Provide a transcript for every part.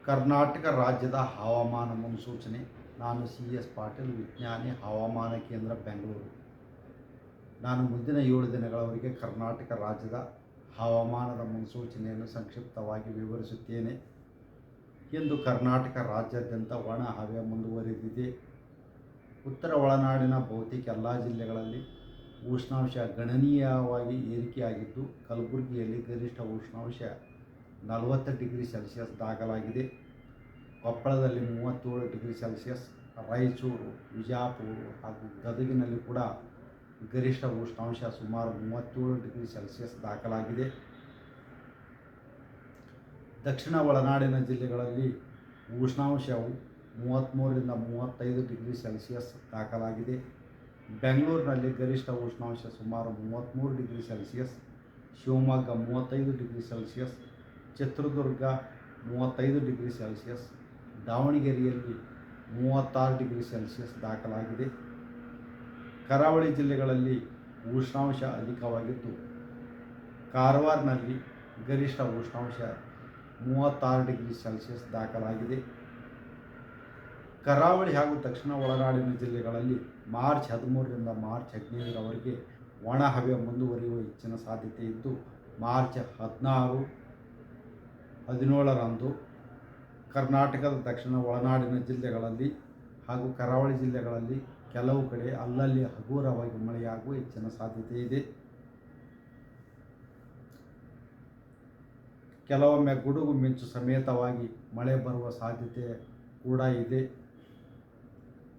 ಕರ್ನಾಟಕ ರಾಜ್ಯದ ಹವಾಮಾನ ಮುನ್ಸೂಚನೆ. ನಾನು CS ಪಾಟೀಲ್, ವಿಜ್ಞಾನಿ, ಹವಾಮಾನ ಕೇಂದ್ರ, ಬೆಂಗಳೂರು. ನಾನು ಮುಂದಿನ 7 ದಿನಗಳವರೆಗೆ ಕರ್ನಾಟಕ ರಾಜ್ಯದ ಹವಾಮಾನದ ಮುನ್ಸೂಚನೆಯನ್ನು ಸಂಕ್ಷಿಪ್ತವಾಗಿ ವಿವರಿಸುತ್ತೇನೆ. ಇಂದು ಕರ್ನಾಟಕ ರಾಜ್ಯಾದ್ಯಂತ ಒಣ ಹವೆ ಮುಂದುವರಿದಿದೆ. ಉತ್ತರ ಒಳನಾಡಿನ ಬಹುತೇಕ ಎಲ್ಲ ಜಿಲ್ಲೆಗಳಲ್ಲಿ ಉಷ್ಣಾಂಶ ಗಣನೀಯವಾಗಿ ಏರಿಕೆಯಾಗಿದ್ದು, ಕಲಬುರಗಿಯಲ್ಲಿ ಗರಿಷ್ಠ ಉಷ್ಣಾಂಶ 40 ಡಿಗ್ರಿ ಸೆಲ್ಸಿಯಸ್ ದಾಖಲಾಗಿದೆ. ಕೊಪ್ಪಳದಲ್ಲಿ 37 ಡಿಗ್ರಿ ಸೆಲ್ಸಿಯಸ್, ರಾಯಚೂರು, ವಿಜಯಪುರ ಹಾಗೂ ಗದಗಿನಲ್ಲಿ ಕೂಡ ಗರಿಷ್ಠ ಉಷ್ಣಾಂಶ ಸುಮಾರು 37 ಡಿಗ್ರಿ ಸೆಲ್ಸಿಯಸ್ ದಾಖಲಾಗಿದೆ. ದಕ್ಷಿಣ ಒಳನಾಡಿನ ಜಿಲ್ಲೆಗಳಲ್ಲಿ ಉಷ್ಣಾಂಶವು 33 ರಿಂದ 35 ಡಿಗ್ರಿ ಸೆಲ್ಸಿಯಸ್ ದಾಖಲಾಗಿದೆ. ಬೆಂಗಳೂರಿನಲ್ಲಿ ಗರಿಷ್ಠ ಉಷ್ಣಾಂಶ ಸುಮಾರು 33 degree Celsius, Shivamogga 35 degree Celsius, Chitradurga 35 degree Celsius, ದಾವಣಗೆರೆಯಲ್ಲಿ 36 ಡಿಗ್ರಿ ಸೆಲ್ಸಿಯಸ್ ದಾಖಲಾಗಿದೆ. ಕರಾವಳಿ ಜಿಲ್ಲೆಗಳಲ್ಲಿ ಉಷ್ಣಾಂಶ ಅಧಿಕವಾಗಿದ್ದು, ಕಾರವಾರನಲ್ಲಿ ಗರಿಷ್ಠ ಉಷ್ಣಾಂಶ 36 ಡಿಗ್ರಿ ಸೆಲ್ಸಿಯಸ್ ದಾಖಲಾಗಿದೆ. ಕರಾವಳಿ ಹಾಗೂ ದಕ್ಷಿಣ ಒಳನಾಡಿನ ಜಿಲ್ಲೆಗಳಲ್ಲಿ ಮಾರ್ಚ್ 13 ರಿಂದ ಮಾರ್ಚ್ 15ರವರೆಗೆ ಒಣ ಹವೆ ಮುಂದುವರಿಯುವ ಹೆಚ್ಚಿನ ಸಾಧ್ಯತೆ ಇದ್ದು, ಮಾರ್ಚ್ 16, 17ರಂದು ಕರ್ನಾಟಕದ ದಕ್ಷಿಣ ಒಳನಾಡಿನ ಜಿಲ್ಲೆಗಳಲ್ಲಿ ಹಾಗೂ ಕರಾವಳಿ ಜಿಲ್ಲೆಗಳಲ್ಲಿ ಕೆಲವು ಕಡೆ ಅಲ್ಲಲ್ಲಿ ಹಗುರವಾಗಿ ಮಳೆಯಾಗುವ ಹೆಚ್ಚಿನ ಸಾಧ್ಯತೆ ಇದೆ. ಕೆಲವೊಮ್ಮೆ ಗುಡುಗು ಮಿಂಚು ಸಮೇತವಾಗಿ ಮಳೆ ಬರುವ ಸಾಧ್ಯತೆ ಕೂಡ ಇದೆ.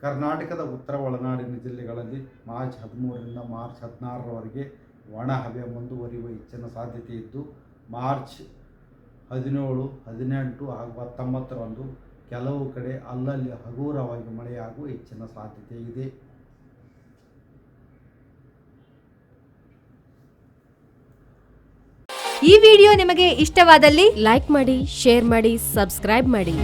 ಕರ್ನಾಟಕದ ಉತ್ತರ ಒಳನಾಡಿನ ಜಿಲ್ಲೆಗಳಲ್ಲಿ ಮಾರ್ಚ್ 13 ರಿಂದ ಮಾರ್ಚ್ 16ರವರೆಗೆ ಒಣ ಹವೆ ಮುಂದುವರಿಯುವ ಹೆಚ್ಚಿನ ಸಾಧ್ಯತೆ ಇದ್ದು, ಮಾರ್ಚ್ 17, 18 ಹಾಗೂ 19ರಂದು ಕೆಲವು ಕಡೆ ಅಲ್ಲಲ್ಲಿ ಹಗುರವಾಗಿ ಮಳೆಯಾಗುವ ಹೆಚ್ಚಿನ ಸಾಧ್ಯತೆ ಇದೆ. ಈ ವಿಡಿಯೋ ನಿಮಗೆ ಇಷ್ಟವಾದಲ್ಲಿ ಲೈಕ್ ಮಾಡಿ, ಶೇರ್ ಮಾಡಿ, ಸಬ್ಸ್ಕ್ರೈಬ್ ಮಾಡಿ.